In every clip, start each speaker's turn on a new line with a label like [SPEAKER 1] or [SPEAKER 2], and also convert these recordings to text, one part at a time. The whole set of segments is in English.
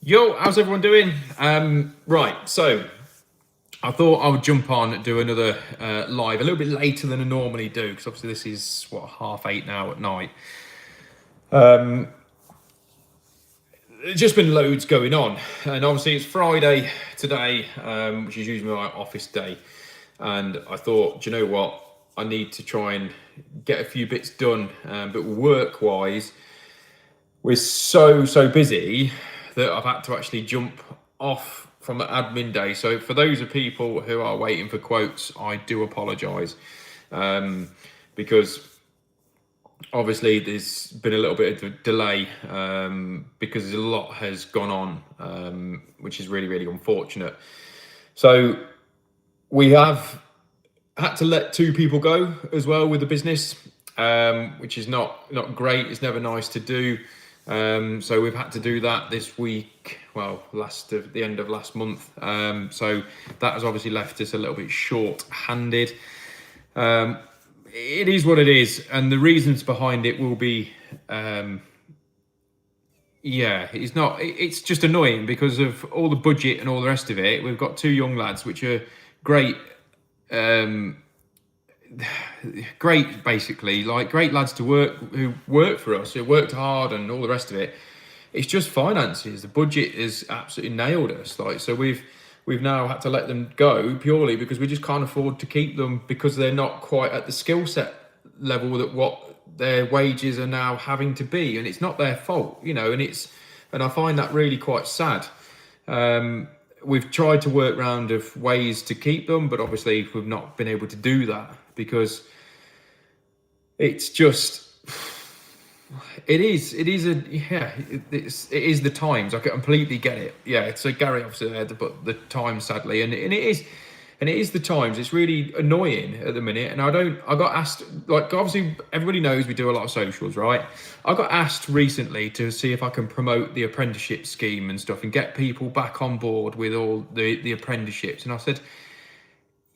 [SPEAKER 1] Yo, how's everyone doing? Right, so I thought I would jump on and do another live a little bit later than I normally do because obviously this is what 8:30 now at night. There's just been loads going on, and obviously it's Friday today, which is usually my office day. And I thought, do you know what? I need to try and get a few bits done, but work-wise, we're so busy that I've had to actually jump off from the admin day. So for those of people who are waiting for quotes, I do apologise, because obviously there's been a little bit of a delay, because a lot has gone on, which is really unfortunate. So we have had to let two people go as well with the business, which is not great. It's never nice to do. So we've had to do that this week. Well, the end of last month. So that has obviously left us a little bit short-handed. It is what it is, and the reasons behind it will be, it's not. It's just annoying because of all the budget and all the rest of it. We've got two young lads, which are great. Great, basically, like great lads to work who work for us, who worked hard and all the rest of it. It's just finances. The budget has absolutely nailed us. Like, so we've now had to let them go purely because we just can't afford to keep them because they're not quite at the skill set level that what their wages are now having to be, and it's not their fault, you know. And I find that really quite sad. We've tried to work around of ways to keep them, but obviously we've not been able to do that because it's just, it is the times. I completely get it. Yeah, so Gary obviously had to put the times, sadly, and it is the times. It's really annoying at the minute. And I got asked, like, obviously everybody knows we do a lot of socials, right? I got asked recently to see if I can promote the apprenticeship scheme and stuff and get people back on board with all the apprenticeships. And I said,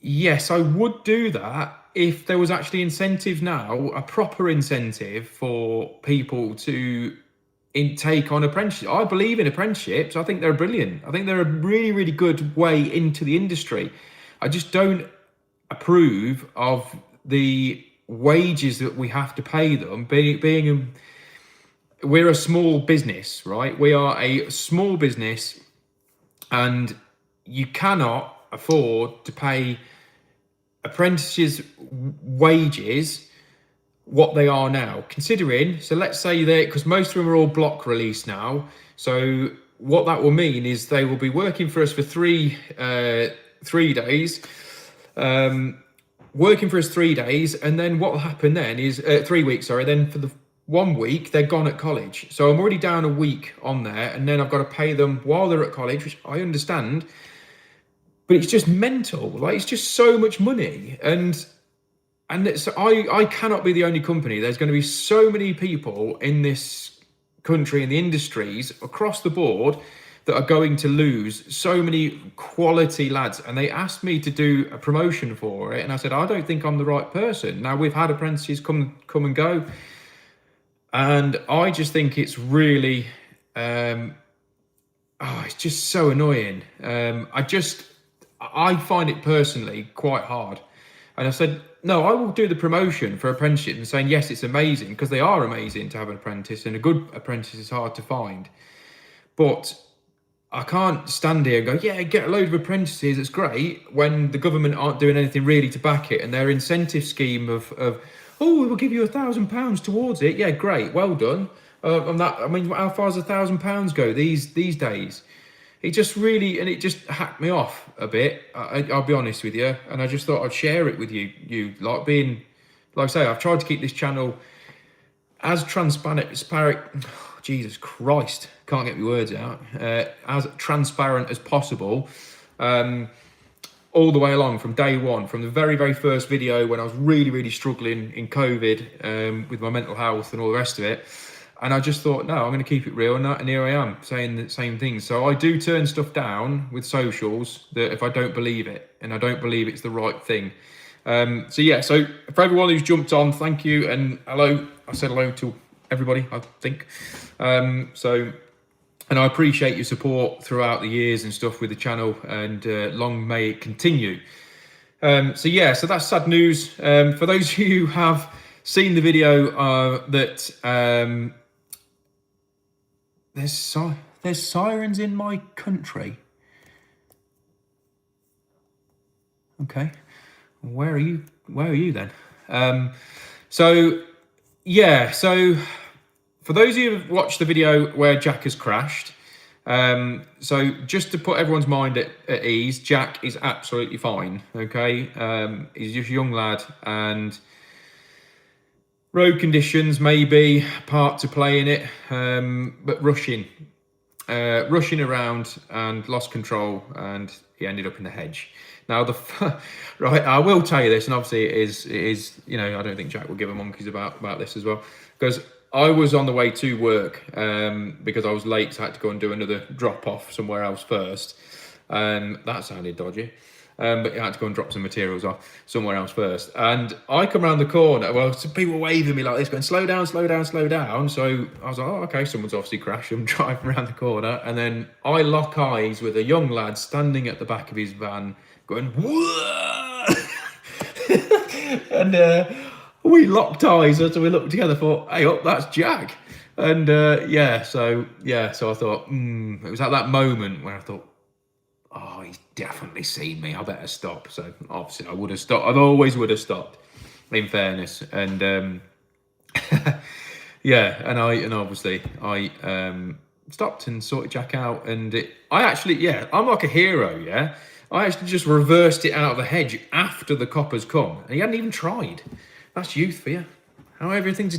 [SPEAKER 1] yes, I would do that if there was actually incentive now, a proper incentive for people to take on apprenticeships. I believe in apprenticeships. I think they're brilliant. I think they're a really good way into the industry. I just don't approve of the wages that we have to pay them. We're a small business, right? We are a small business, and you cannot afford to pay apprentices' wages what they are now, considering. So let's say because most of them are all block release now. So what that will mean is they will be working for us for 3 days, working for us 3 days, and then what will happen then is 3 weeks. Sorry, then for the 1 week they're gone at college. So I'm already down a week on there, and then I've got to pay them while they're at college, which I understand. But it's just mental. Like, it's just so much money, and so I cannot be the only company. There's going to be so many people in this country, in the industries across the board, that are going to lose so many quality lads. And they asked me to do a promotion for it, and I said, I don't think I'm the right person. Now, we've had apprentices come and go, and I just think it's really, it's just so annoying. I find it personally quite hard. And I said, no, I will do the promotion for apprenticeship, and saying, yes, it's amazing, because they are amazing to have an apprentice, and a good apprentice is hard to find. But I can't stand here and go, yeah, get a load of apprentices, it's great, when the government aren't doing anything really to back it. And their incentive scheme of we'll give you £1,000 towards it. Yeah, great, well done. On that, I mean, how far does £1,000 go these days? It just really, and it just hacked me off a bit. I'll be honest with you, and I just thought I'd share it with you, like I say, I've tried to keep this channel as transparent. Jesus Christ, can't get my words out. As transparent as possible, all the way along from day one, from the very first video when I was really struggling in COVID, with my mental health and all the rest of it. And I just thought, no, I'm going to keep it real, and here I am saying the same thing. So I do turn stuff down with socials that if I don't believe it, and I don't believe it's the right thing. So for everyone who's jumped on, thank you, and hello. I said hello to everybody, I think. And And I appreciate your support throughout the years and stuff with the channel, and long may it continue. So yeah, so that's sad news. For those of you who have seen the video, there's sirens in my country. Okay, where are you? Where are you then? So yeah, so for those of you who've watched the video where Jack has crashed, so just to put everyone's mind at ease, Jack is absolutely fine. Okay, he's just a young lad, and road conditions may be part to play in it, but rushing around and lost control, and he ended up in the hedge. Now right, I will tell you this, and obviously it is, you know, I don't think Jack will give a monkeys about this as well, because I was on the way to work because I was late, so I had to go and do another drop off somewhere else first. That sounded dodgy. But I had to go and drop some materials off somewhere else first. And I come around the corner, well, some people waving me like this, going, slow down, slow down, slow down. So I was like, oh, okay, someone's obviously crashed. I'm driving around the corner. And then I lock eyes with a young lad standing at the back of his van going, whoa! And we locked eyes, so we looked together, thought, hey, up, that's Jack. And so I thought, it was at that moment where I thought, oh, he's definitely seen me, I better stop. So obviously I would have stopped. I always would have stopped, in fairness. And and obviously I stopped and sorted Jack out. And I'm like a hero, yeah. I actually just reversed it out of the hedge after the coppers come, and he hadn't even tried. That's youth for you. How everything's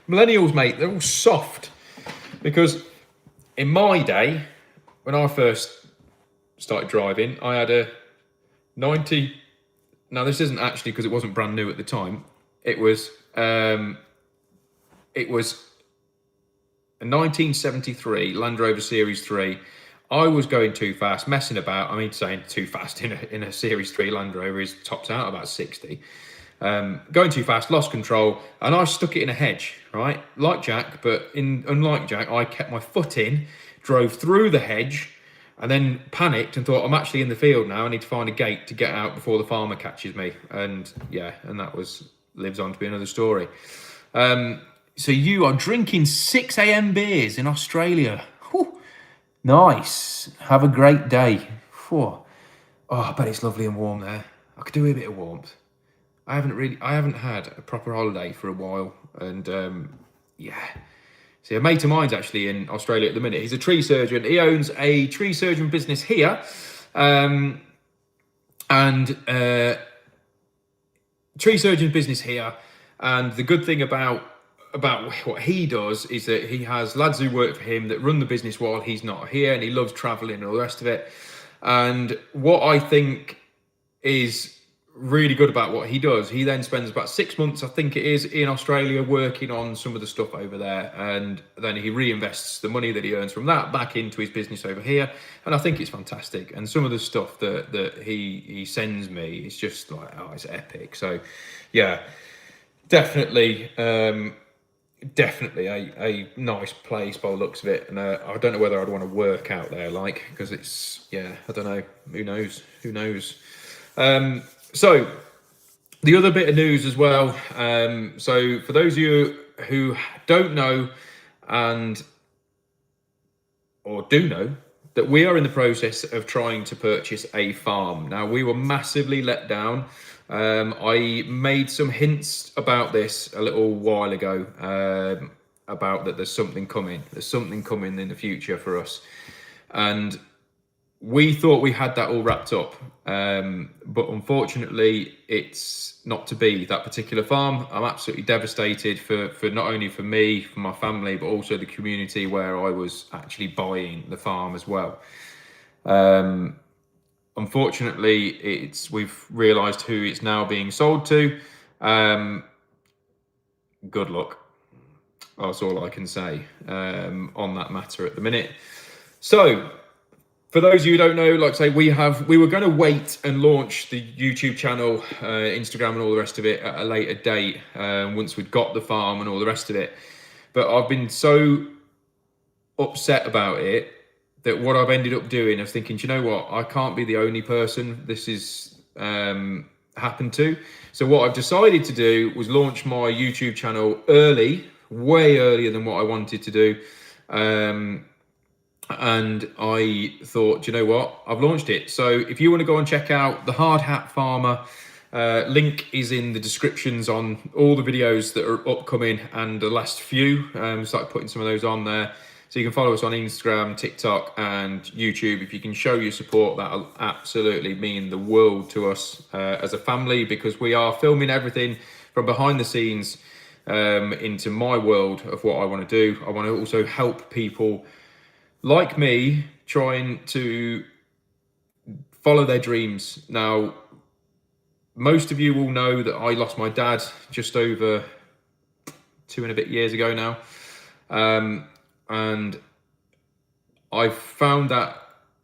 [SPEAKER 1] millennials, mate. They're all soft. Because in my day, when I first started driving, I had a 90. Now this isn't actually because it wasn't brand new at the time. It was a 1973 Land Rover Series 3. I was going too fast, messing about. I mean, saying too fast in a Series 3 Land Rover is tops out about 60. Going too fast, lost control, and I stuck it in a hedge, right? Like Jack, but unlike Jack, I kept my foot in, drove through the hedge, and then panicked and thought, I'm actually in the field now. I need to find a gate to get out before the farmer catches me. And that lives on to be another story. So you are drinking 6 a.m. beers in Australia. Whew. Nice. Have a great day. Whew. Oh, I bet it's lovely and warm there. I could do with a bit of warmth. I haven't had a proper holiday for a while. And see, a mate of mine's actually in Australia at the minute. He's a tree surgeon. He owns a tree surgeon business here. Tree surgeon business here. And the good thing about what he does is that he has lads who work for him that run the business while he's not here, and he loves traveling and all the rest of it. And what I think is really good about what he does, he then spends about 6 months, I think it is, in Australia working on some of the stuff over there, and then he reinvests the money that he earns from that back into his business over here. And I think it's fantastic. And some of the stuff that he sends me is just like, oh, it's epic. So yeah, definitely a nice place by the looks of it. And I don't know whether I'd want to work out there, like, because it's, I don't know, who knows. So the other bit of news as well. So for those of you who don't know or do know, that we are in the process of trying to purchase a farm. Now, we were massively let down. I made some hints about this a little while ago, about that there's something coming. There's something coming in the future for us. And we thought we had that all wrapped up, but unfortunately it's not to be, that particular farm. I'm absolutely devastated for not only for me, for my family, but also the community where I was actually buying the farm as well. Unfortunately, we've realised who it's now being sold to. Good luck. That's all I can say on that matter at the minute. So, for those of you who don't know, like I say, we were going to wait and launch the YouTube channel, Instagram and all the rest of it at a later date, once we'd got the farm and all the rest of it. But I've been so upset about it that what I've ended up doing, I was thinking, do you know what? I can't be the only person this is happened to. So what I've decided to do was launch my YouTube channel early, way earlier than what I wanted to do. And I thought, do you know what? I've launched it. So if you want to go and check out the Hard Hat Farmer, link is in the descriptions on all the videos that are upcoming and the last few. Start putting some of those on there. So you can follow us on Instagram, TikTok, and YouTube. If you can show your support, that'll absolutely mean the world to us as a family, because we are filming everything from behind the scenes into my world of what I want to do. I want to also help people like me trying to follow their dreams. Now, most of you will know that I lost my dad just over 2 and a bit years ago now. And I've found that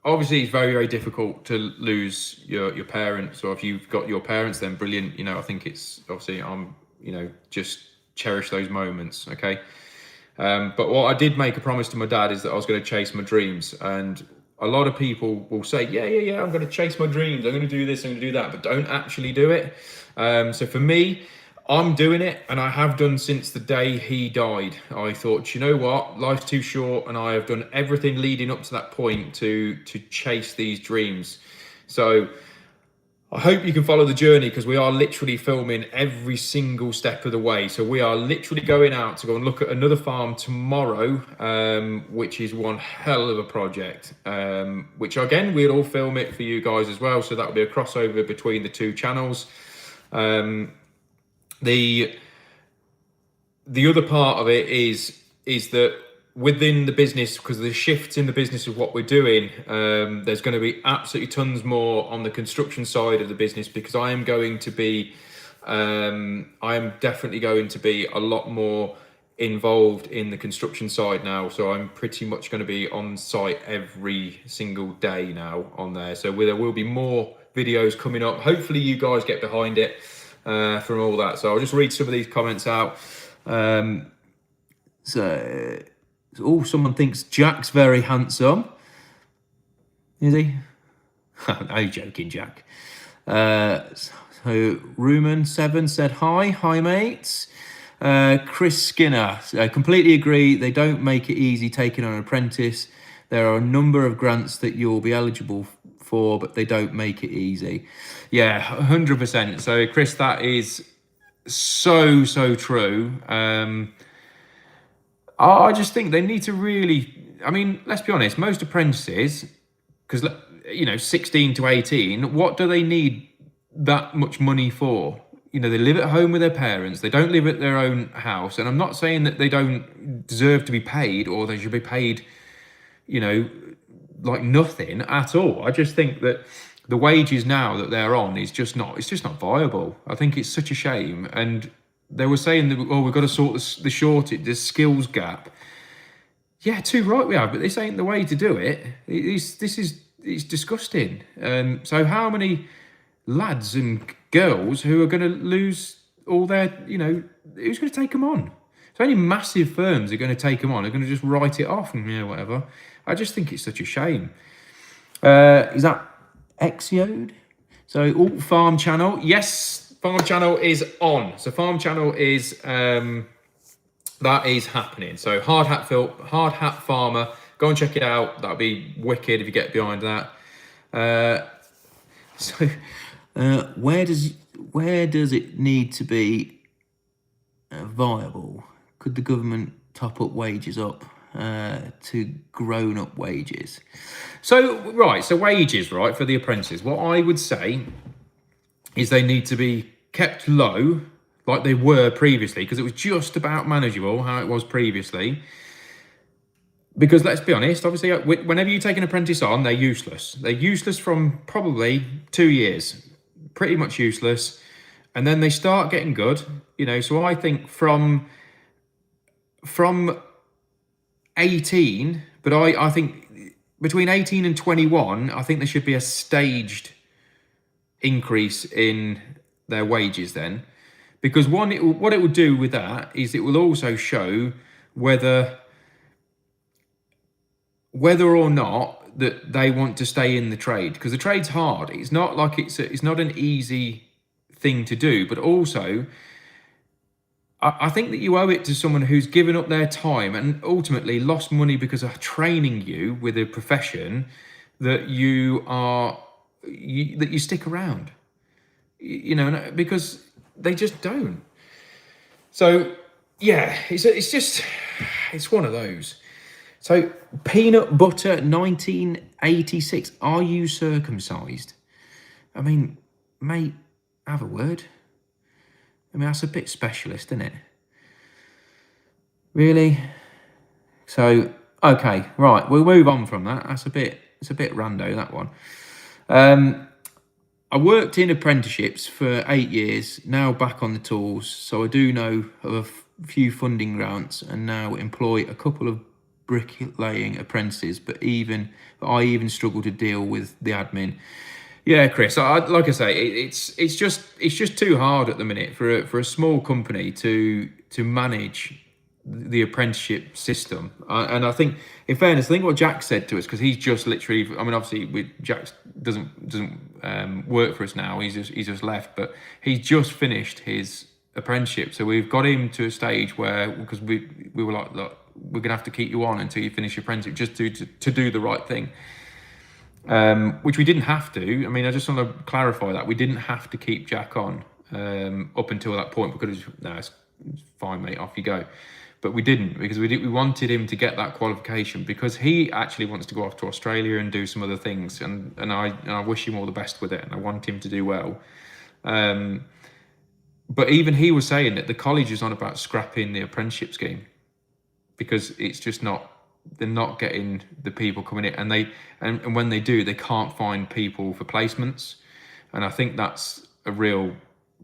[SPEAKER 1] obviously it's very, very difficult to lose your parents, or if you've got your parents, then brilliant. You know, I think it's obviously, just cherish those moments, okay? But what I did make a promise to my dad is that I was going to chase my dreams. And a lot of people will say, yeah, I'm going to chase my dreams. I'm going to do this, I'm going to do that, but don't actually do it. So for me, I'm doing it, and I have done since the day he died. I thought, you know what, life's too short, and I have done everything leading up to that point to chase these dreams. So I hope you can follow the journey, because we are literally filming every single step of the way. So we are literally going out to go and look at another farm tomorrow, which is one hell of a project, which again, we'll all film it for you guys as well. So that'll be a crossover between the two channels. The other part of it is that within the business, because of the shifts in the business of what we're doing, there's going to be absolutely tons more on the construction side of the business, because I am definitely going to be a lot more involved in the construction side now. So I'm pretty much going to be on site every single day now on there. So there will be more videos coming up. Hopefully you guys get behind it from all that. So I'll just read some of these comments out. Someone thinks Jack's very handsome. Is he? No, joking, Jack. So Ruman7 said hi mates. Chris Skinner, completely agree. They don't make it easy taking on an apprentice. There are a number of grants that you'll be eligible for, but they don't make it easy. Yeah, 100%. So Chris, that is so true. I just think they need to really, I mean, let's be honest, most apprentices, because, 16 to 18, what do they need that much money for? They live at home with their parents. They don't live at their own house. And I'm not saying that they don't deserve to be paid, or they should be paid, like nothing at all. I just think that the wages now that they're on is just not viable. I think it's such a shame. And they were saying that, we've got to sort the shortage, the skills gap. Yeah, too right we have, but this ain't the way to do it. It's disgusting. So how many lads and girls who are going to lose all their, who's going to take them on? So any massive firms are going to take them on, are going to just write it off and whatever. I just think it's such a shame. Is that Exiode? So Farm Channel, yes, Farm Channel is on. So Farm Channel is that is happening. So Hard Hat Farmer, go and check it out. That'll be wicked if you get behind that. Where does it need to be viable? Could the government top up wages up to grown-up wages? So wages, right, for the apprentices, what I would say is they need to be kept low like they were previously, because it was just about manageable how it was previously. Because let's be honest, obviously, whenever you take an apprentice on, they're useless. They're useless from probably 2 years, pretty much useless. And then they start getting good, so I think from 18, but I think between 18 and 21, I think there should be a staged increase in their wages then. Because what it will do with that is it will also show whether whether or not that they want to stay in the trade, because the trade's hard. It's not like it's not an easy thing to do, but also I think that you owe it to someone who's given up their time and ultimately lost money because of training you with a profession, that that you stick around, because they just don't. So yeah, it's one of those. So peanut butter 1986. Are you circumcised? I mean, mate, have a word. I mean, that's a bit specialist, isn't it? Really? So, okay, right, we'll move on from that. It's a bit rando, that one. I worked in apprenticeships for 8 years, now back on the tools, so I do know of a few funding grants and now employ a couple of bricklaying apprentices, but I even struggle to deal with the admin. Yeah, Chris, like I say, it's just too hard at the minute for a small company to manage the apprenticeship system. And I think, in fairness, I think what Jack said to us, because he's just literally, I mean, obviously Jack doesn't work for us now. He's just left, but he's just finished his apprenticeship. So we've got him to a stage where, because we were like, look, we're gonna have to keep you on until you finish your apprenticeship, just to do the right thing. Which we didn't have to. I mean, I just want to clarify that we didn't have to keep Jack on up until that point, because it's fine, mate, off you go. But we didn't, because we wanted him to get that qualification, because he actually wants to go off to Australia and do some other things, and I wish him all the best with it, and I want him to do well. But even he was saying that the college is on about scrapping the apprenticeship scheme, because it's just not, they're not getting the people coming in, and when they do, they can't find people for placements, and I think that's a real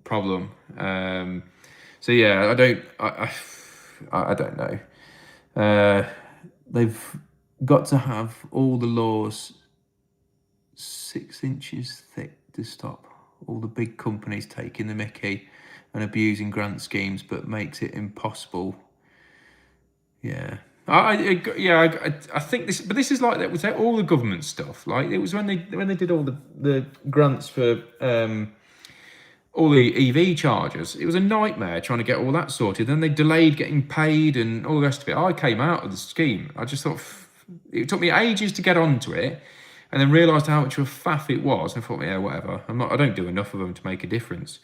[SPEAKER 1] problem. So yeah, I don't know. They've got to have all the laws 6 inches thick to stop all the big companies taking the mickey and abusing grant schemes, but makes it impossible. Yeah. I think this, but this is like that with all the government stuff. Like, it was when they did all the grants for all the EV chargers. It was a nightmare trying to get all that sorted. Then they delayed getting paid and all the rest of it. I came out of the scheme. I just thought, it took me ages to get onto it, and then realised how much of a faff it was. And I thought, yeah, whatever. I don't do enough of them to make a difference.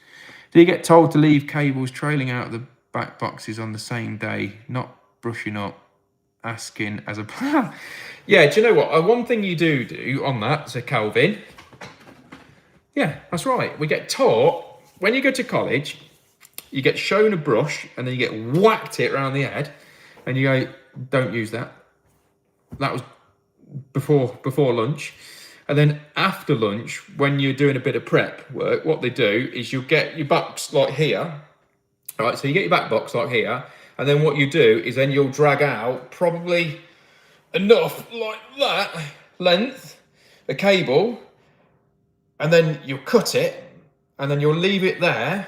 [SPEAKER 1] Do you get told to leave cables trailing out of the back boxes on the same day, not brushing up, asking as a... Yeah, do you know what? One thing you do on that, so Calvin, yeah, that's right. We get taught, when you go to college, you get shown a brush and then you get whacked it around the head and you go, don't use that. That was before lunch. And then after lunch, when you're doing a bit of prep work, what they do is you'll get your box like here. All right, so you get your back box like here. And then what you do is then you'll drag out probably enough like that length, a cable, and then you'll cut it, and then you'll leave it there.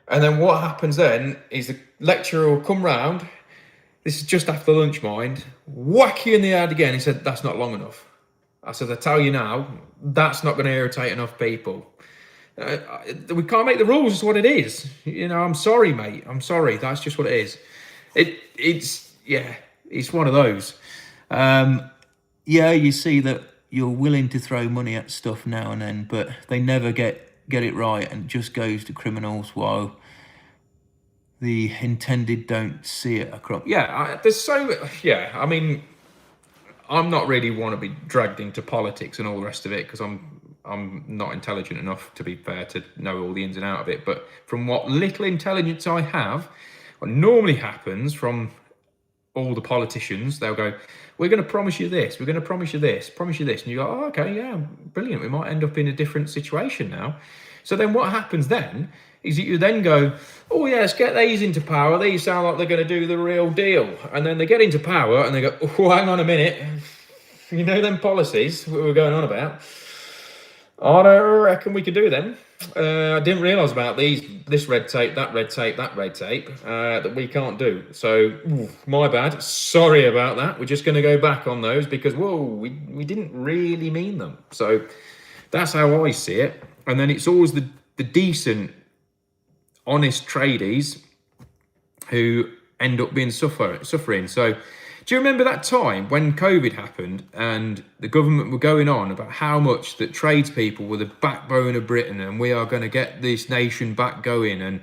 [SPEAKER 1] And then what happens then is the lecturer will come round. This is just after lunch, mind. Whack you in the head again. He said, that's not long enough. I said, I tell you now, that's not going to irritate enough people. We can't make the rules. It's what it is. I'm sorry, mate. I'm sorry. That's just what it is. It's one of those. Yeah, you see that you're willing to throw money at stuff now and then, but they never get it right, and it just goes to criminals while the intended don't see it across. Yeah, I mean, I'm not really want to be dragged into politics and all the rest of it, because I'm not intelligent enough, to be fair, to know all the ins and outs of it. But from what little intelligence I have, what normally happens from all the politicians, they'll go, we're going to promise you this, we're going to promise you this, and you go, oh, okay, yeah, brilliant, we might end up in a different situation now. So then what happens then is that you then go, oh yeah, let's get these into power, these sound like they're going to do the real deal. And then they get into power and they go, oh, hang on a minute, them policies we were going on about, I don't reckon we could do them. I didn't realise about this red tape, that red tape, that red tape that we can't do. So my bad. Sorry about that. We're just going to go back on those because we didn't really mean them. So that's how I see it. And then it's always the decent, honest tradies who end up being suffering. So do you remember that time when COVID happened and the government were going on about how much that tradespeople were the backbone of Britain and we are going to get this nation back going and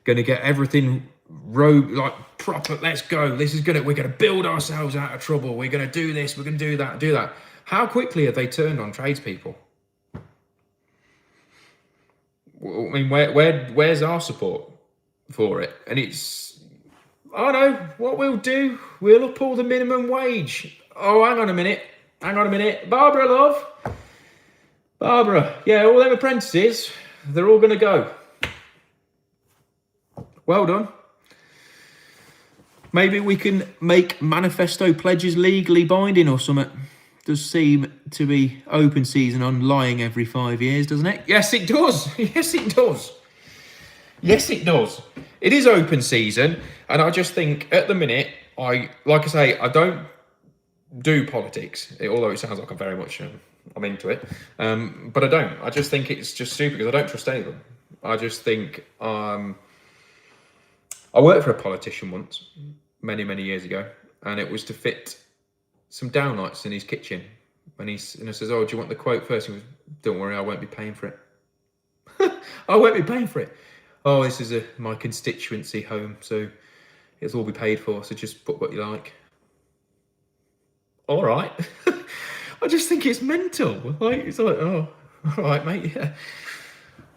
[SPEAKER 1] going to get everything like proper, let's go. We're going to build ourselves out of trouble. We're going to do this, we're going to do that. How quickly have they turned on tradespeople? I mean, where's our support for it? And it's, oh no, what we'll do, we'll up all the minimum wage. Oh, hang on a minute. Barbara, love. Barbara, yeah, all them apprentices, they're all going to go. Well done. Maybe we can make manifesto pledges legally binding or something. Does seem to be open season on lying every 5 years, doesn't it? Yes, it does. Yes, it does. Yes, it does. It is open season, and I just think at the minute, I don't do politics, although it sounds like I'm very much I'm into it, but I don't. I just think it's just stupid because I don't trust any of them. I just think I worked for a politician once, many years ago, and it was to fit some downlights in his kitchen. And I says, "Oh, do you want the quote first?" He goes, "Don't worry, I won't be paying for it." I won't be paying for it. Oh, this is my constituency home, so it'll all be paid for. So just put what you like. All right. I just think it's mental. Like it's like, oh, all right, mate.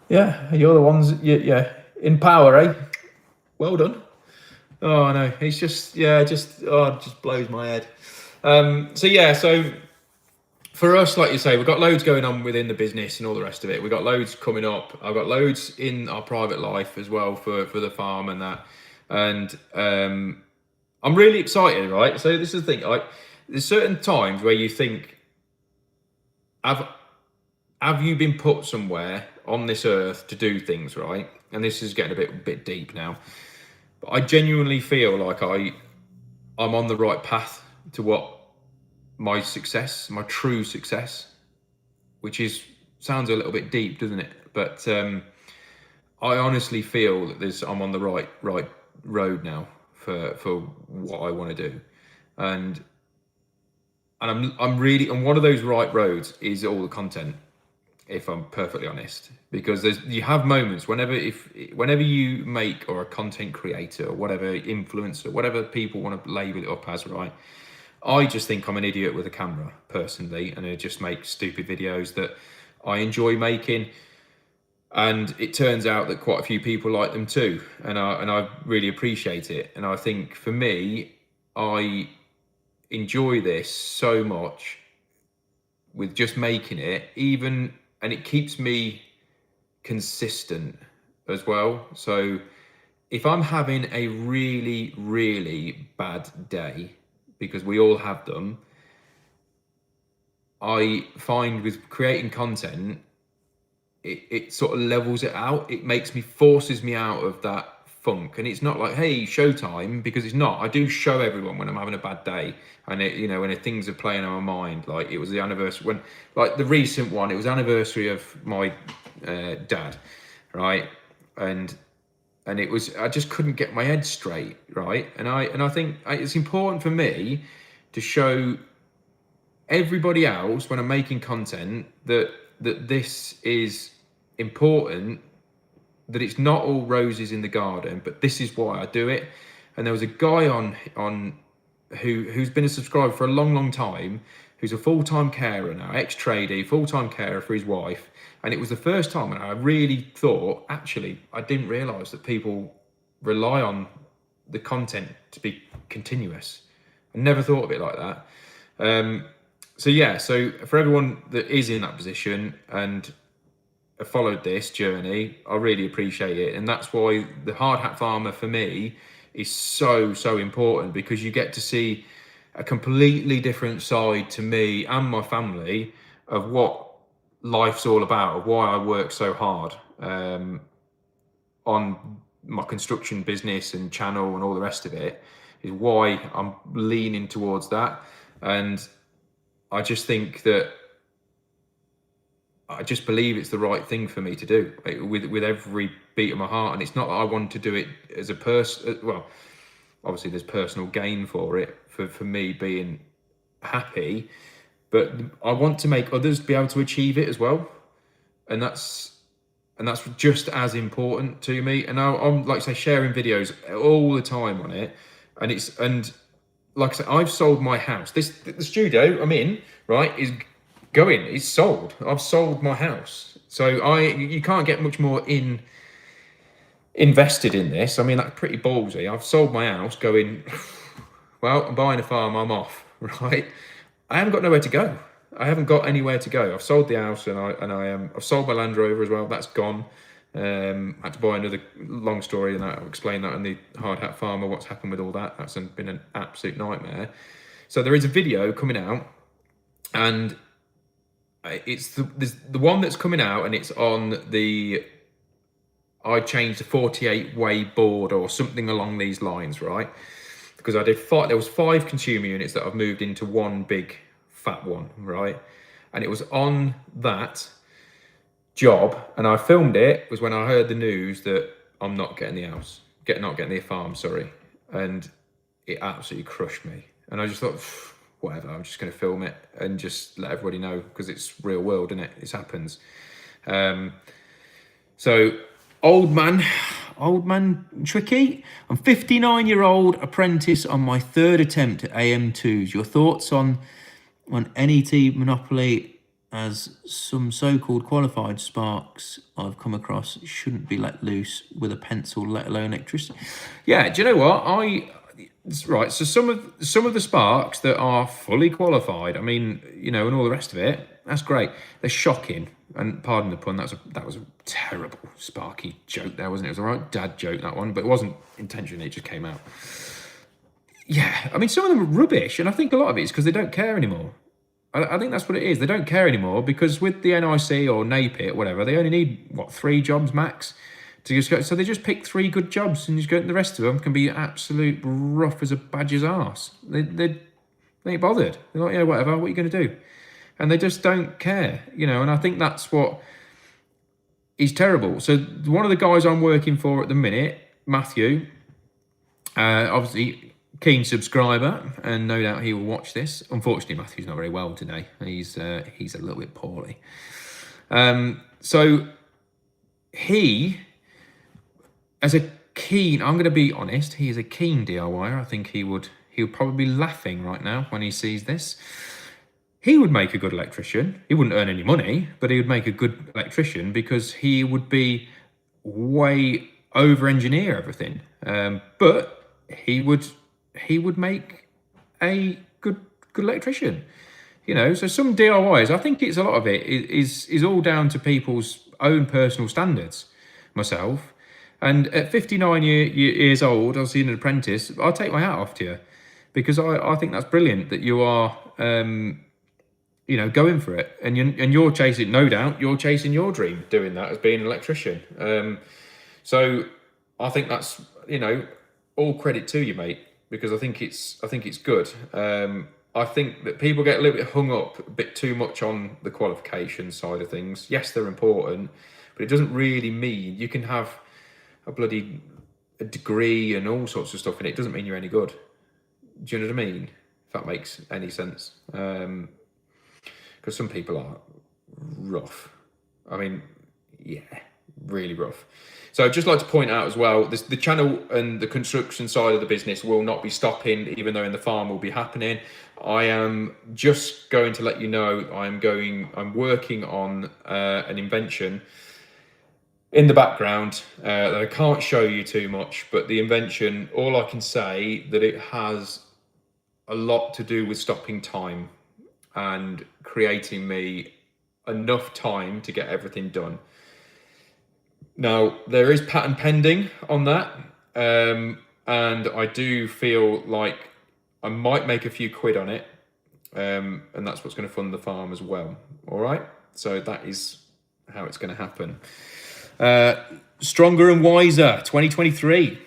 [SPEAKER 1] Yeah. You're the ones. Yeah, in power, eh? Well done. Oh no, it's just it just blows my head. So for us, like you say, we've got loads going on within the business and all the rest of it. We've got loads coming up. I've got loads in our private life as well for the farm and that. And I'm really excited, right? So this is the thing, like there's certain times where you think, have you been put somewhere on this earth to do things, right? And this is getting a bit deep now. But I genuinely feel like I'm on the right path to what my true success, which sounds a little bit deep, doesn't it? But I honestly feel that I'm on the right road now for what I want to do, and I'm really, and one of those right roads is all the content, if I'm perfectly honest, because you have moments whenever you make, or a content creator or whatever, influencer, whatever people want to label it up as, right? I just think I'm an idiot with a camera personally, and I just make stupid videos that I enjoy making. And it turns out that quite a few people like them too, and I really appreciate it. And I think for me, I enjoy this so much with just making it, and it keeps me consistent as well. So if I'm having a really, really bad day, because we all have them, I find with creating content, it sort of levels it out. It forces me out of that funk. And it's not like, hey, showtime, because it's not. I do show everyone when I'm having a bad day, and when things are playing on my mind. Like it was the anniversary like the recent one, it was anniversary of my dad, right? And it was, I just couldn't get my head straight, right? And I think it's important for me to show everybody else when I'm making content that this is important, that it's not all roses in the garden, but this is why I do it. And there was a guy on who's been a subscriber for a long time, who's a full-time carer now, ex-tradie, full-time carer for his wife. And it was the first time, and I really thought, actually, I didn't realise that people rely on the content to be continuous. I never thought of it like that. So for everyone that is in that position and have followed this journey, I really appreciate it. And that's why the Hard Hat Farmer for me is so important, because you get to see a completely different side to me and my family of what life's all about, of why I work so hard. on my construction business and channel and all the rest of it, is why I'm leaning towards that. And I just think that I just believe it's the right thing for me to do, with every beat of my heart. And it's not that I want to do it as a person. Well, obviously there's personal gain for it, for me being happy, but I want to make others be able to achieve it as well. And that's just as important to me. And I'm like I say, sharing videos all the time on it. And like I said, I've sold my house. The studio I'm in, right, is going. It's sold. I've sold my house. So you can't get much more invested in this. I mean, that's pretty ballsy. I've sold my house going, well, I'm buying a farm, I'm off, right? I haven't got nowhere to go. I haven't got anywhere to go. I've sold the house and I've sold my Land Rover as well. That's gone. I had to buy another, long story, and I'll explain that in the Hard Hat Farmer, what's happened with all that. That's been an absolute nightmare. So there is a video coming out, and it's the one that's coming out, and it's on I changed the 48-way board or something along these lines, right? Because there was 5 consumer units that I've moved into one big fat one, right? And it was on that job, and I filmed it, was when I heard the news that I'm not getting the house, not getting the farm, sorry. And it absolutely crushed me. And I just thought, whatever, I'm just going to film it and just let everybody know, because it's real world, isn't it? It happens. So old man tricky. I'm 59-year-old apprentice on my 3rd attempt at AM2s. Your thoughts on NET monopoly, as some so-called qualified sparks I've come across shouldn't be let loose with a pencil, let alone electricity. Yeah, do you know what? Right, so some of the sparks that are fully qualified, I mean, and all the rest of it, that's great. They're shocking. And pardon the pun, that was a terrible Sparky joke there, wasn't it? It was a right dad joke, that one, but it wasn't intentional, it just came out. Yeah, I mean, some of them are rubbish, and I think a lot of it is because they don't care anymore. I think that's what it is. They don't care anymore, because with the NIC or NAPIT, whatever, they only need, 3 jobs max to just go. So they just pick 3 good jobs, and just go. The rest of them can be absolute rough as a badger's arse. They ain't bothered. They're like, yeah, whatever, what are you going to do? And they just don't care, and I think that's what is terrible. So one of the guys I'm working for at the minute, Matthew, obviously keen subscriber, and no doubt he will watch this. Unfortunately, Matthew's not very well today. He's a little bit poorly. So he, as a keen, I'm going to be honest, he is a keen DIYer. I think he'll probably be laughing right now when he sees this. He would make a good electrician. He wouldn't earn any money, but he would make a good electrician, because he would be way over-engineer everything. But he would make a good electrician. So some DIYs, I think it's a lot of it is all down to people's own personal standards. Myself, and at 59 years old, I was an apprentice. I'll take my hat off to you, because I think that's brilliant that you are. Going for it, and you're chasing, no doubt, you're chasing your dream, doing that as being an electrician. So I think that's, all credit to you, mate, because I think it's good. I think that people get a little bit hung up a bit too much on the qualification side of things. Yes, they're important, but it doesn't really mean you can have a degree and all sorts of stuff, and it doesn't mean you're any good. Do you know what I mean? If that makes any sense. Because some people are rough. I mean, yeah, really rough. So I'd just like to point out as well, the channel and the construction side of the business will not be stopping, even though in the farm will be happening. I am just going to let you know I'm working on an invention in the background that I can't show you too much, but the invention, all I can say that it has a lot to do with stopping time and creating me enough time to get everything done. Now, there is patent pending on that, and I do feel like I might make a few quid on it, and that's what's going to fund the farm as well. All right, so that is how it's going to happen. Stronger and Wiser 2023.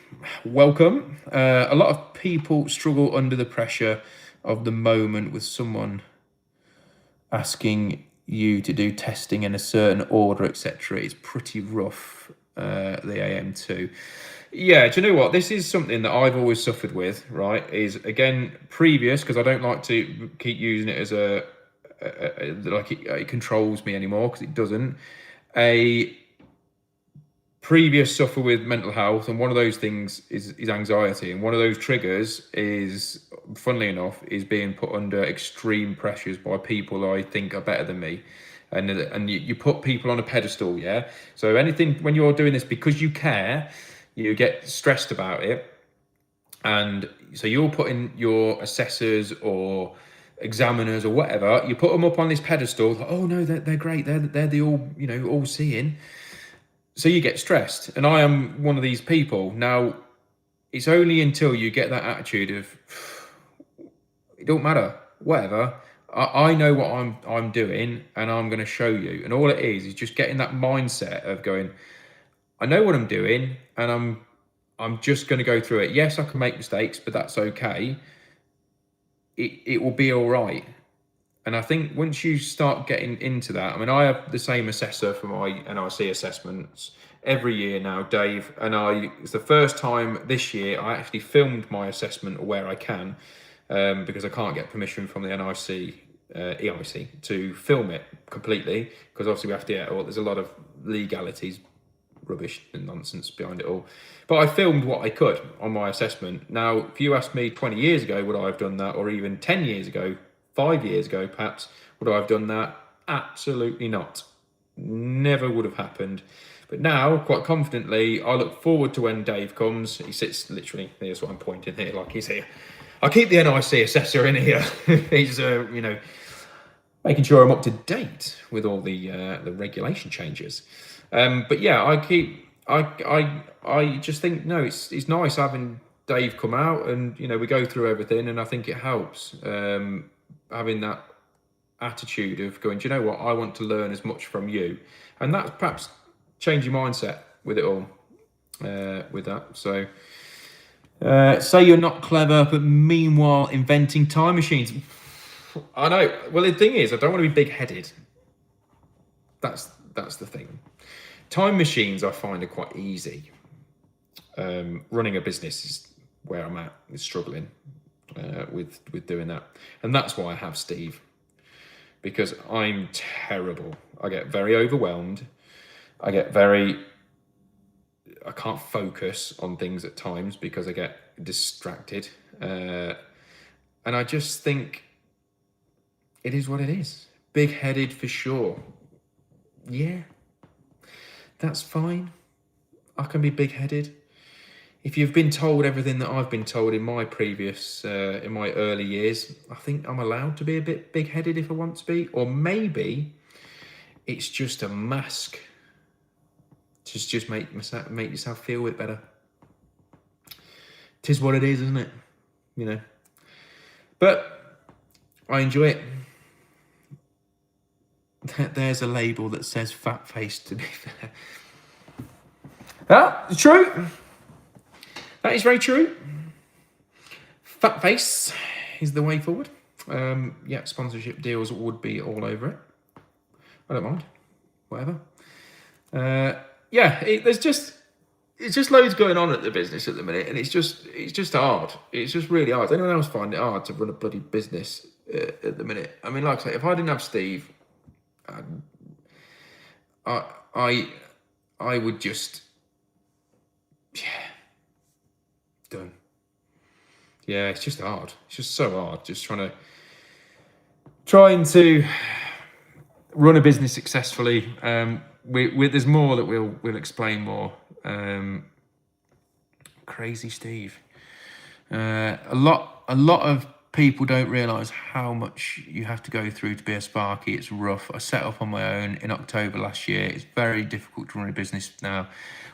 [SPEAKER 1] Welcome. A lot of people struggle under the pressure of the moment with someone asking you to do testing in a certain order, etc. It's pretty rough, the AM2. Yeah, do you know what? This is something that I've always suffered with, right? Is again, previous, because I don't like to keep using it as like it controls me anymore, because it doesn't. A previous suffer with mental health, and one of those things is anxiety, and one of those triggers is, funnily enough, is being put under extreme pressures by people I think are better than me, and you put people on a pedestal, yeah. So anything, when you're doing this because you care, you get stressed about it, and so you're putting your assessors or examiners or whatever, you put them up on this pedestal, like, oh no, they're great, they're the all, you know, all seeing. So you get stressed, and I am one of these people. Now, it's only until you get that attitude of it don't matter, whatever. I know what I'm doing, and I'm going to show you. And all it is just getting that mindset of going, I know what I'm doing, and I'm just going to go through it. Yes, I can make mistakes, but that's okay. It will be all right. And I think once you start getting into that, I mean, I have the same assessor for my NIC assessments every year now, Dave. And it's the first time this year I actually filmed my assessment where I can, because I can't get permission from the NIC, EIC to film it completely, because obviously we have to, there's a lot of legalities, rubbish and nonsense behind it all. But I filmed what I could on my assessment. Now, if you asked me 20 years ago, would I have done that, or even 10 years ago, 5 years ago, perhaps, would I have done that? Absolutely not. Never would have happened. But now, quite confidently, I look forward to when Dave comes. He sits literally, here's what I'm pointing here, like he's here. I keep the NIC assessor in here. He's, making sure I'm up to date with all the regulation changes. But yeah, I just think, no, it's nice having Dave come out, and we go through everything, and I think it helps. Having that attitude of going, do you know what, I want to learn as much from you, and that's perhaps change your mindset with it all, with that. So say you're not clever, but meanwhile inventing time machines. I know. Well, the thing is, I don't want to be big-headed. That's the thing. Time machines I find are quite easy. Running a business is where I'm at, is struggling with doing that. And that's why I have Steve, because I'm terrible. I get very overwhelmed. I can't focus on things at times because I get distracted. And I just think it is what it is. Big-headed for sure. Yeah, that's fine. I can be big-headed. If you've been told everything that I've been told in my in my early years, I think I'm allowed to be a bit big-headed if I want to be. Or maybe it's just a mask. Just make yourself feel a bit better. 'Tis what it is, isn't it? But I enjoy it. There's a label that says fat face, to be fair. That's true. That is very true. Fat face is the way forward. Yeah, sponsorship deals would be all over it. I don't mind. Whatever. Yeah, it's just loads going on at the business at the minute, and it's just hard. It's just really hard. Does anyone else find it hard to run a bloody business at the minute? I mean, like I say, if I didn't have Steve, I would just, yeah, done. Yeah, it's just hard. It's just so hard. Just trying to run a business successfully. There's more that we'll explain more. Crazy Steve. A lot of people don't realise how much you have to go through to be a Sparky. It's rough. I set up on my own in October last year. It's very difficult to run a business now.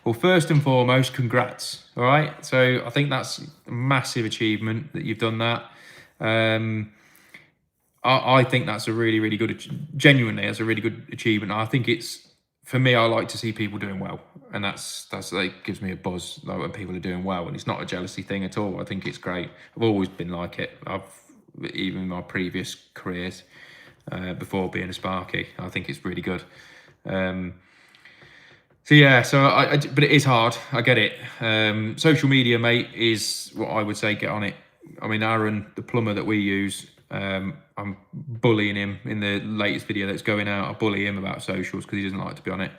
[SPEAKER 1] Well, first and foremost, congrats. All right. So I think that's a massive achievement that you've done that. I think that's a really, really good, genuinely, that's a really good achievement. I think it's for me, I like to see people doing well, and that's like gives me a buzz like when people are doing well, and it's not a jealousy thing at all. I think it's great. I've always been like it. Even my previous careers before being a Sparky, I think it's really good. So yeah, but it is hard. I get it. Social media, mate, is what I would say. Get on it. I mean, Aaron, the plumber that we use, I'm bullying him in the latest video that's going out. I bully him about socials because he doesn't like to be on it.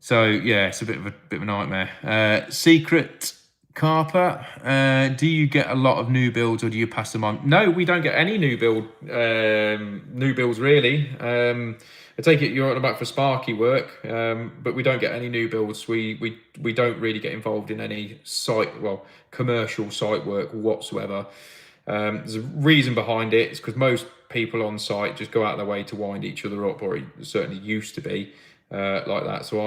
[SPEAKER 1] So yeah, it's a bit of a nightmare. Secret Carper, do you get a lot of new builds or do you pass them on? No, we don't get any new builds really. I take it you're on about for Sparky work, but we don't get any new builds. We don't really get involved in any commercial site work whatsoever. There's a reason behind it. It's because most people on site just go out of their way to wind each other up, or it certainly used to be like that. So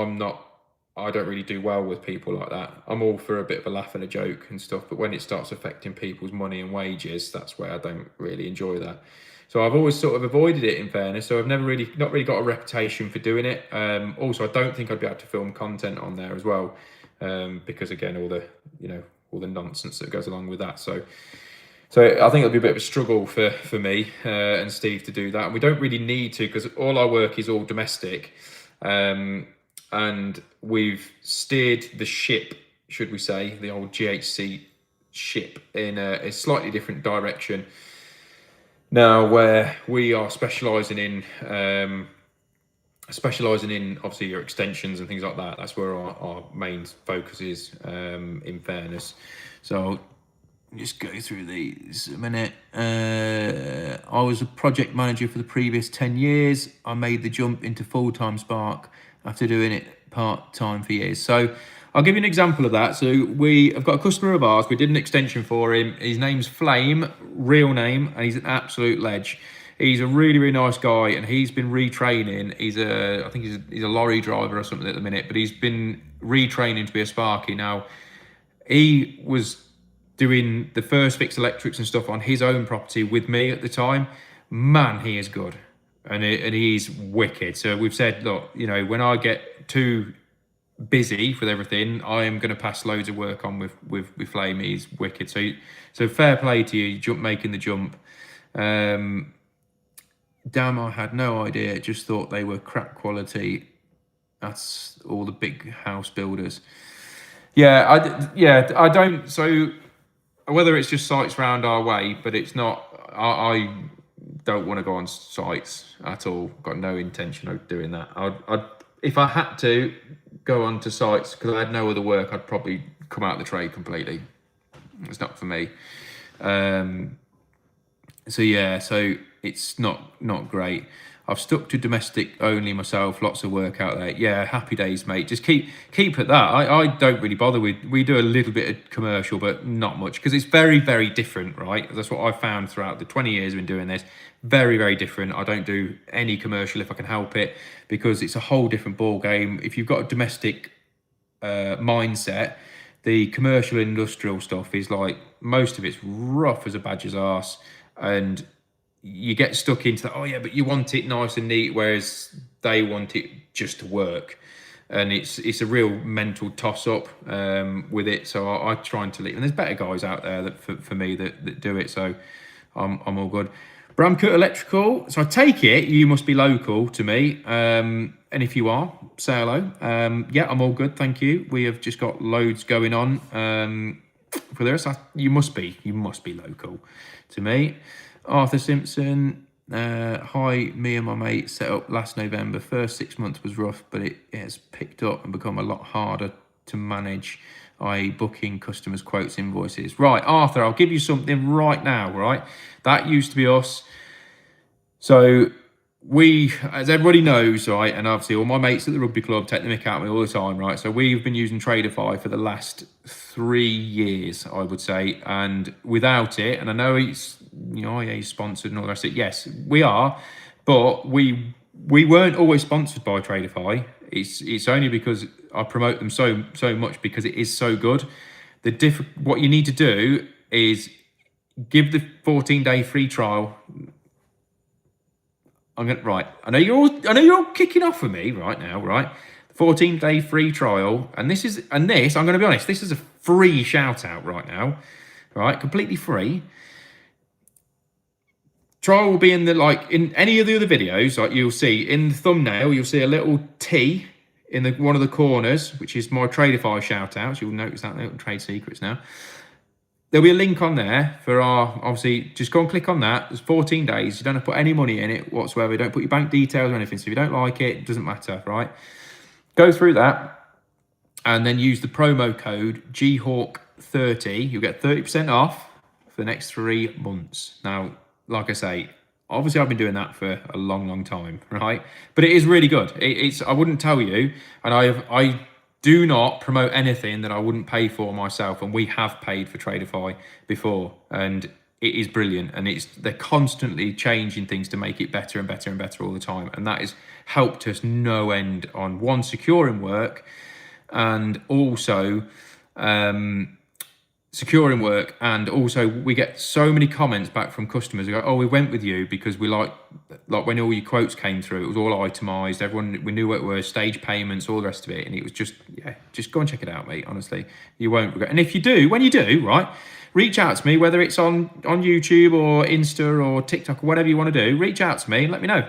[SPEAKER 1] I don't really do well with people like that. I'm all for a bit of a laugh and a joke and stuff, but when it starts affecting people's money and wages, that's where I don't really enjoy that. So I've always sort of avoided it, in fairness. So I've not really got a reputation for doing it. Also, I don't think I'd be able to film content on there as well, because again, all the nonsense that goes along with that. So I think it'll be a bit of a struggle for me and Steve to do that. And we don't really need to, because all our work is all domestic. And we've steered the ship, should we say, the old GHC ship in a slightly different direction now, where we are specialising in obviously your extensions and things like that. That's where our main focus is, in fairness. So just go through these a minute. I was a project manager for the previous 10 years. I made the jump into full-time Spark after doing it part-time for years. So I'll give you an example of that. So we have got a customer of ours. We did an extension for him. His name's Flame, real name, and he's an absolute ledge. He's a really, really nice guy, and he's been retraining. I think he's a lorry driver or something at the minute, but he's been retraining to be a Sparky. Now, he was doing the first fix electrics and stuff on his own property with me at the time. Man, he is good. And he's wicked. So we've said, look, when I get too busy with everything, I am going to pass loads of work on with Flame. He's wicked. So fair play to you, making the jump. Damn, I had no idea. Just thought they were crap quality. That's all the big house builders. I don't. So whether it's just sites round our way, but it's not. I don't want to go on sites at all. Got no intention of doing that. I'd if I had to go on to sites because I had no other work, I'd probably come out of the trade completely. It's not for me. So it's not great. I've stuck to domestic only myself. Lots of work out there. Yeah, happy days, mate. Just keep at that. I don't really bother with. We do a little bit of commercial, but not much because it's very, very different, right? That's what I've found throughout the 20 years I've been doing this. Very, very different. I don't do any commercial if I can help it because it's a whole different ball game. If you've got a domestic mindset, the commercial industrial stuff is like most of it's rough as a badger's arse, and you get stuck into that. Oh yeah, but you want it nice and neat, whereas they want it just to work, and it's a real mental toss up with it. So I try and leave, and there's better guys out there that for me that do it. So I'm all good. Bramcote Electrical. So I take it you must be local to me, and if you are, say hello. Yeah, I'm all good, thank you. We have just got loads going on for this. You must be local to me. Arthur Simpson, hi, me and my mate set up last November. First 6 months was rough, but it has picked up and become a lot harder to manage, i.e. booking customers' quotes, invoices. Right, Arthur, I'll give you something right now, right? That used to be us. So we, as everybody knows, right, and obviously all my mates at the rugby club take the mick out of me all the time, right? So we've been using Tradeify for the last 3 years, I would say, and without it, and I know it's, IA's sponsored and all the rest of it, yes, we are, but we weren't always sponsored by Tradeify. It's only because I promote them so much because it is so good. What you need to do is give the 14-day free trial. right. I know you're all kicking off with me right now, right? 14-day free trial, and this, I'm going to be honest, this is a free shout out right now, right? Completely free. Trial will be in in any of the other videos, like you'll see in the thumbnail, you'll see a little T in one of the corners, which is my Tradeify shout outs. You'll notice that little trade secrets now. There'll be a link on there for obviously, just go and click on that. There's 14 days. You don't have to put any money in it whatsoever. Don't put your bank details or anything. So if you don't like it, it doesn't matter, right? Go through that and then use the promo code GHawk30. You'll get 30% off for the next 3 months. Now, like I say, obviously I've been doing that for a long time, right? But it is really good. I wouldn't tell you, and I do not promote anything that I wouldn't pay for myself, and we have paid for Tradeify before, and it is brilliant, and they're constantly changing things to make it better and better and better all the time, and that has helped us no end on securing work, and also securing work, and also we get so many comments back from customers who go, oh, we went with you because we like when all your quotes came through, it was all itemized, we knew what it was, stage payments, all the rest of it, and it was just go and check it out, mate. Honestly, you won't regret. And if you do, when you do, right, reach out to me, whether it's on YouTube or Insta or TikTok or whatever you want to do, reach out to me and let me know.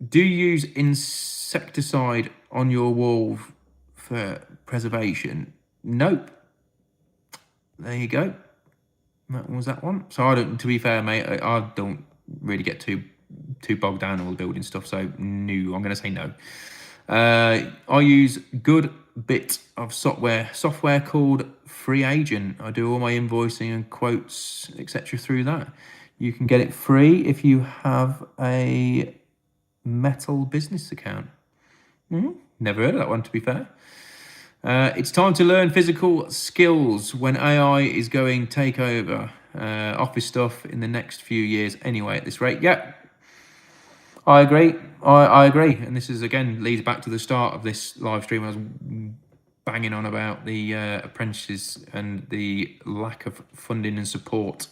[SPEAKER 1] Do you use insecticide on your wall for preservation? Nope. There you go. That was that one. So to be fair, mate, I don't really get too bogged down in all the building stuff. So no, I'm going to say no. I use good bit of software called Free Agent. I do all my invoicing and quotes, etc. through that. You can get it free if you have a Metal business account. Never heard of that one, to be fair. It's time to learn physical skills when AI is going to take over office stuff in the next few years anyway at this rate. Yeah, I agree. I agree. And this is, again, leads back to the start of this live stream. I was banging on about the apprentices and the lack of funding and support.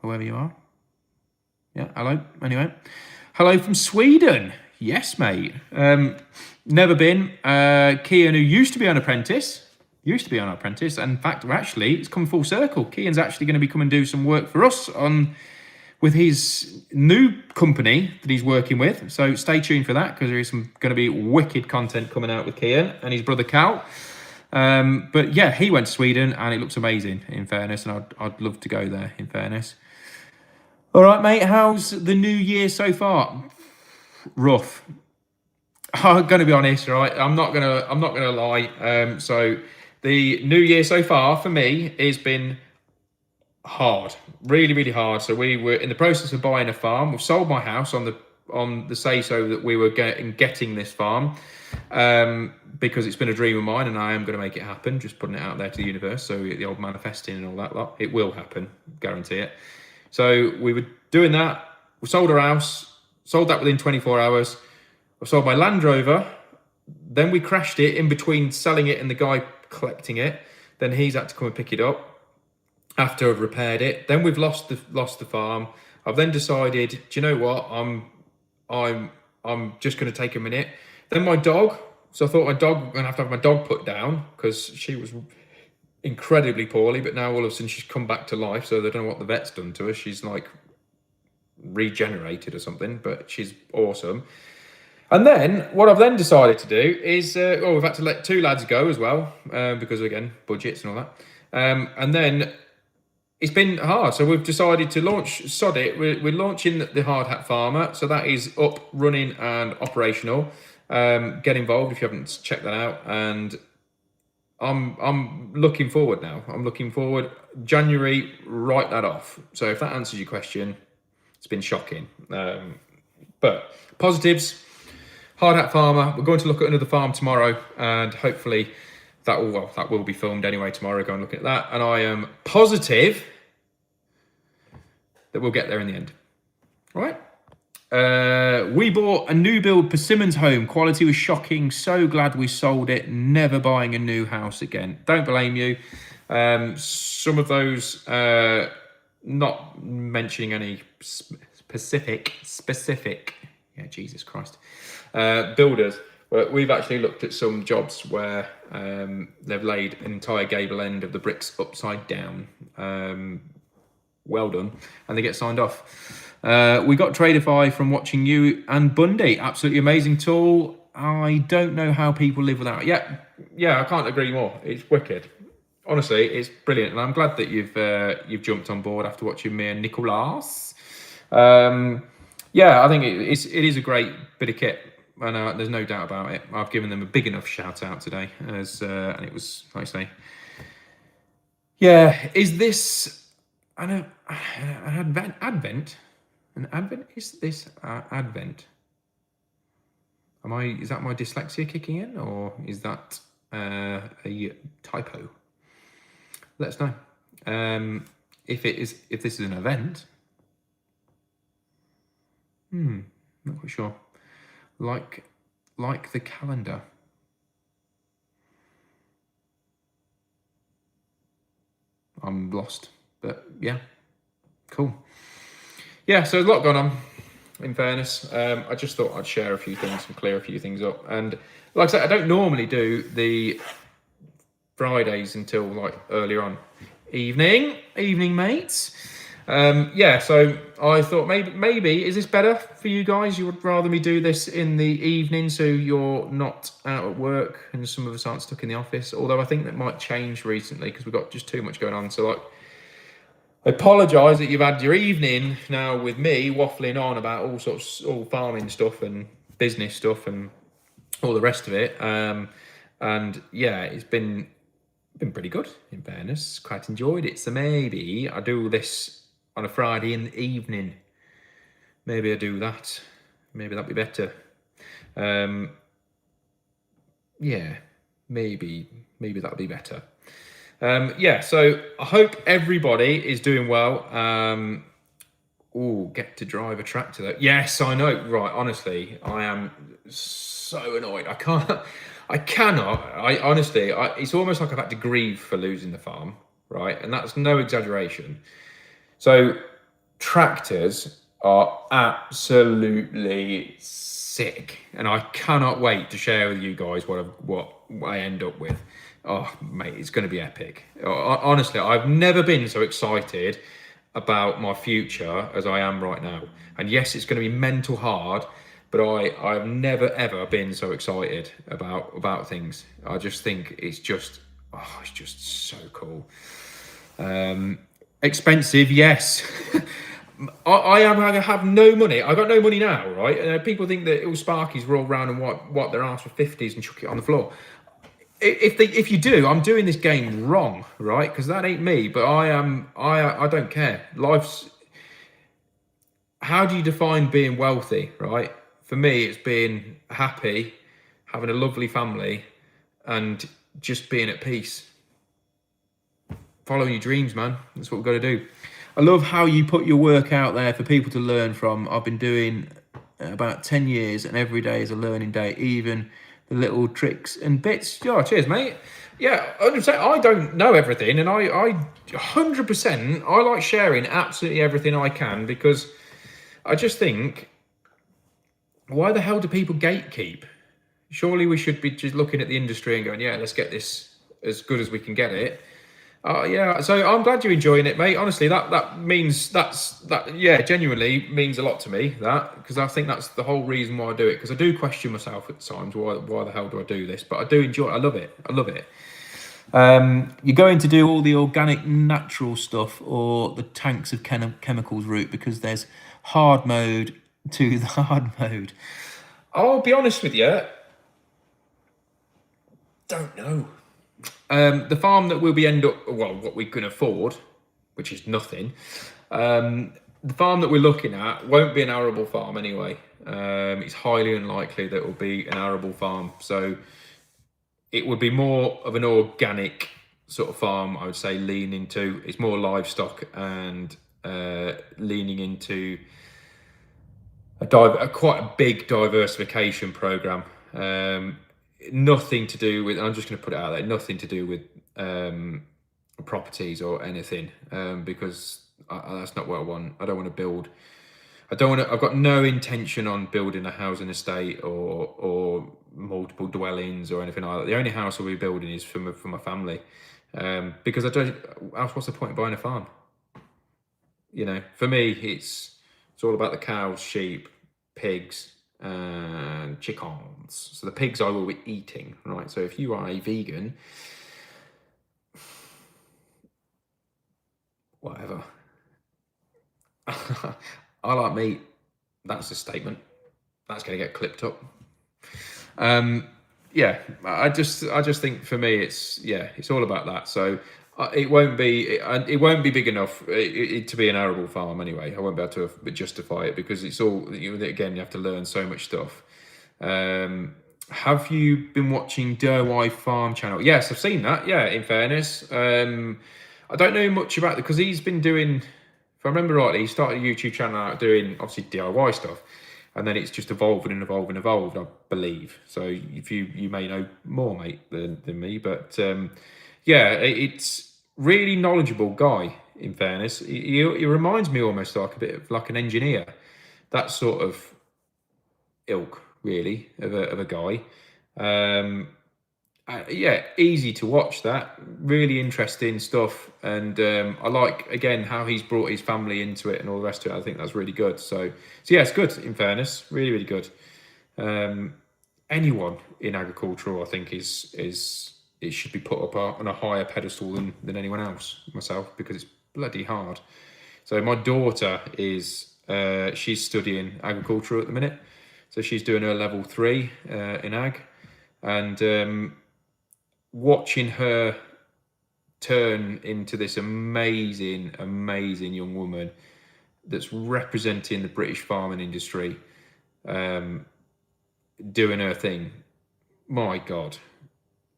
[SPEAKER 1] Whoever you are. Yeah, hello. Anyway. Hello from Sweden. Yes, mate. Never been. Kian, who used to be an apprentice, In fact, it's come full circle. Kian's actually going to be coming and do some work for us with his new company that he's working with. So stay tuned for that, because there is going to be wicked content coming out with Kian and his brother Cal. But yeah, he went to Sweden and it looks amazing, in fairness, and I'd love to go there, in fairness. All right, mate, how's the new year so far? Rough. I'm going to be honest, right? I'm not going to lie. So the new year so far for me has been hard, really hard. So we were in the process of buying a farm. We've sold my house on the say-so that we were getting this farm, because it's been a dream of mine and I am going to make it happen, just putting it out there to the universe. So the old manifesting and all that lot, it will happen, guarantee it. So we were doing that. We sold our house, sold that within 24 hours. I sold my Land Rover. Then we crashed it in between selling it and the guy collecting it. Then he's had to come and pick it up after I've repaired it. Then we've lost the farm. I've then decided, do you know what? I'm just going to take a minute. Then my dog. So I thought I'm going to have my dog put down because she was incredibly poorly, but now all of a sudden she's come back to life. So they don't know what the vet's done to her. She's like regenerated or something, but she's awesome. And then what I've then decided to do is, we've had to let 2 lads go as well, because again, budgets and all that. And then it's been hard. So we've decided to launch Sod It. We're launching the Hard Hat Farmer. So that is up, running and operational. Get involved if you haven't checked that out. And I'm looking forward now. I'm looking forward. January, write that off. So if that answers your question, it's been shocking. But positives, Hard Hat Farmer. We're going to look at another farm tomorrow, and hopefully that will be filmed anyway tomorrow. Go and look at that. And I am positive that we'll get there in the end. All right. We bought a new build Persimmons home. Quality was shocking. So glad we sold it. Never buying a new house again. Don't blame you. Some of those, not mentioning any specific, yeah, Jesus Christ, builders. But we've actually looked at some jobs where they've laid an entire gable end of the bricks upside down. Well done, and they get signed off. We got Tradeify from watching you and Bundy. Absolutely amazing tool. I don't know how people live without it. Yeah, I can't agree more. It's wicked. Honestly, it's brilliant, and I'm glad that you've jumped on board after watching me and Nicolas. Yeah, I think it is a great bit of kit, and there's no doubt about it. I've given them a big enough shout out today, and it was, like I say, yeah. Is this an advent? An advent? Is this advent? Is that my dyslexia kicking in, or is that a typo? Let us know. If this is an event. Not quite sure. Like the calendar. I'm lost, but yeah, cool. Yeah, so there's a lot going on, in fairness. I just thought I'd share a few things and clear a few things up. And like I said, I don't normally do the Fridays until like earlier on. Evening, mates. Yeah, so I thought maybe is this better for you guys? You would rather me do this in the evening so you're not out at work and some of us aren't stuck in the office. Although I think that might change recently because we've got just too much going on. So like, I apologise that you've had your evening now with me waffling on about all farming stuff and business stuff and all the rest of it. And yeah, it's been pretty good, in fairness. Quite enjoyed it. So maybe I do this on a Friday in the evening. Maybe I do that. Maybe that'd be better. Yeah, maybe that'd be better. Yeah, so I hope everybody is doing well. Get to drive a tractor though. Yes, I know. Right, honestly, I am so annoyed. I cannot. Honestly, it's almost like I've had to grieve for losing the farm, right? And that's no exaggeration. So tractors are absolutely sick, and I cannot wait to share with you guys what I end up with. Oh, mate, it's going to be epic. Honestly, I've never been so excited about my future as I am right now. And yes, it's going to be mental hard, but I've never ever been so excited about things. I just think it's just so cool. Expensive, yes. I have no money. I got no money now, right? People think that all Sparkies roll around and what their ass for 50s and chuck it on the floor. If you do, I'm doing this game wrong, right? Because that ain't me. But I don't care. Life's. How do you define being wealthy, right? For me, it's being happy, having a lovely family, and just being at peace. Follow your dreams, man. That's what we've got to do. I love how you put your work out there for people to learn from. I've been doing about 10 years, and every day is a learning day, even the little tricks and bits. Yeah, cheers, mate. Yeah, 100%. I don't know everything, and I 100%, I like sharing absolutely everything I can, because I just think, why the hell do people gatekeep? Surely we should be just looking at the industry and going, yeah, let's get this as good as we can get it. Yeah, so I'm glad you're enjoying it, mate. Honestly, that means genuinely means a lot to me, that, because I think that's the whole reason why I do it, because I do question myself at times, why the hell do I do this? But I do enjoy it. I love it. You're going to do all the organic, natural stuff, or the tanks of chemicals route, because there's hard mode to the hard mode. I'll be honest with you, don't know. The farm that we'll what we can afford, which is nothing. The farm that we're looking at won't be an arable farm anyway. It's highly unlikely that it will be an arable farm. So it would be more of an organic sort of farm, I would say, it's more livestock and leaning into quite a big diversification program. Nothing to do with. I'm just going to put it out there. Nothing to do with properties or anything, because that's not what I want. I don't want to build. I don't want to. I've got no intention on building a housing estate or multiple dwellings or anything like that. The only house I'll be building is for my family, because I don't. What's the point of buying a farm? You know, for me, it's all about the cows, sheep, pigs, and chickens. So the pigs I will be eating, right? So if you are a vegan, whatever. I like meat. That's a statement. That's going to get clipped up. Yeah, I just think for me it's all about that. So it won't be big enough to be an arable farm anyway. I won't be able to justify it because it's all, again, you have to learn so much stuff. Have you been watching DIY Farm Channel? Yes, I've seen that. Yeah, in fairness, I don't know much about it because he's been doing. If I remember rightly, he started a YouTube channel out doing obviously DIY stuff, and then it's just evolved, I believe. So if you may know more, mate, than me, but yeah, it's really knowledgeable guy. In fairness, he reminds me almost like a bit of like an engineer, that sort of ilk, really, of a guy. Yeah, easy to watch. That really interesting stuff, and I like again how he's brought his family into it and all the rest of it. I think that's really good. So yeah, it's good. In fairness, really good. Anyone in agriculture, I think, is it should be put up on a higher pedestal than anyone else. Myself, because it's bloody hard. So my daughter is she's studying agriculture at the minute, so she's doing her level 3 in ag, and watching her turn into this amazing young woman that's representing the British farming industry, doing her thing. My God,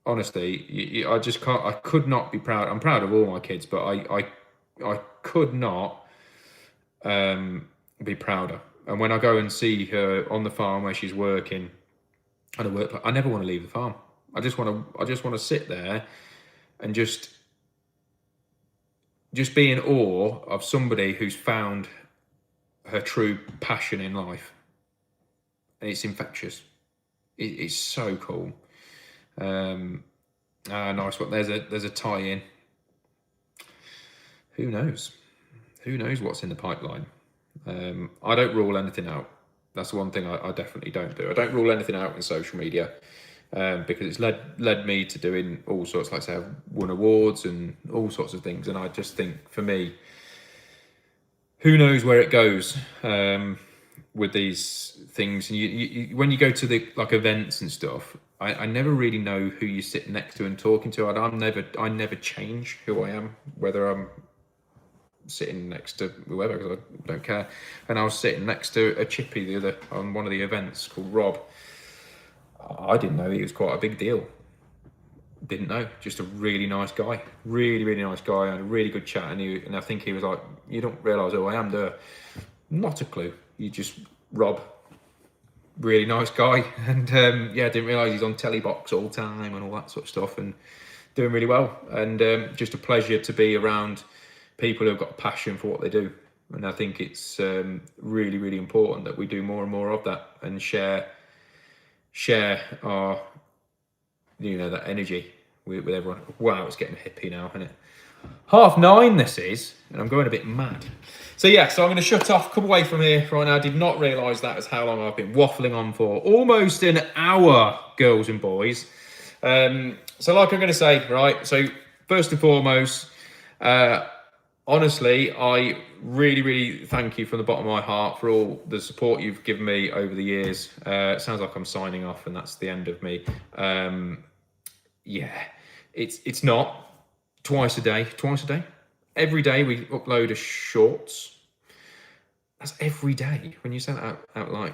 [SPEAKER 1] honestly, I just can't. I could not be proud. I'm proud of all my kids, but I could not be prouder. And when I go and see her on the farm where she's working, at a workplace, I never want to leave the farm. I just want to sit there and just be in awe of somebody who's found her true passion in life, and it's infectious. It's so cool. Nice one. There's a tie-in. Who knows? Who knows what's in the pipeline? I don't rule anything out. That's the one thing I definitely don't do. I don't rule anything out in social media. Because it's led me to doing all sorts, like I say, I've won awards and all sorts of things, and I just think for me, who knows where it goes with these things. And you when you go to the like events and stuff, I never really know who you sit next to and talking to. I never change who I am, whether I'm sitting next to whoever, because I don't care. And I was sitting next to a chippy the other on one of the events called Rob. I didn't know he was quite a big deal. Didn't know. Just a really nice guy. Really nice guy, and a really good chat. And I think he was like, you don't realise who I am, do you? Not a clue. You just Rob. Really nice guy. And yeah, didn't realise he's on Telebox all the time and all that sort of stuff, and doing really well. And just a pleasure to be around people who've got a passion for what they do. And I think it's really important that we do more and more of that and share our, that energy with everyone. Wow, it's getting hippie now, isn't it? 9:30 this is, and I'm going a bit mad. So yeah, so I'm going to shut off, come away from here right now. I did not realise that is how long I've been waffling on for. Almost an hour, girls and boys. So like I'm going to say, right, so first and foremost, honestly, I really thank you from the bottom of my heart for all the support you've given me over the years. It sounds like I'm signing off and that's the end of me. Yeah, it's not. Twice a day. Every day we upload a shorts. That's every day. When you say that out loud.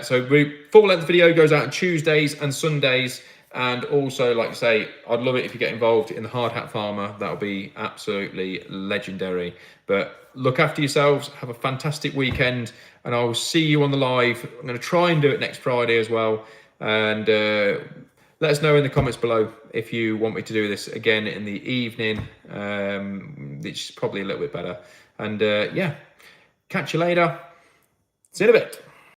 [SPEAKER 1] So full length video goes out on Tuesdays and Sundays. And also, like I say, I'd love it if you get involved in the Hard Hat Farmer. That would be absolutely legendary. But look after yourselves. Have a fantastic weekend. And I will see you on the live. I'm going to try and do it next Friday as well. And let us know in the comments below if you want me to do this again in the evening, which is probably a little bit better. And yeah, catch you later. See you in a bit.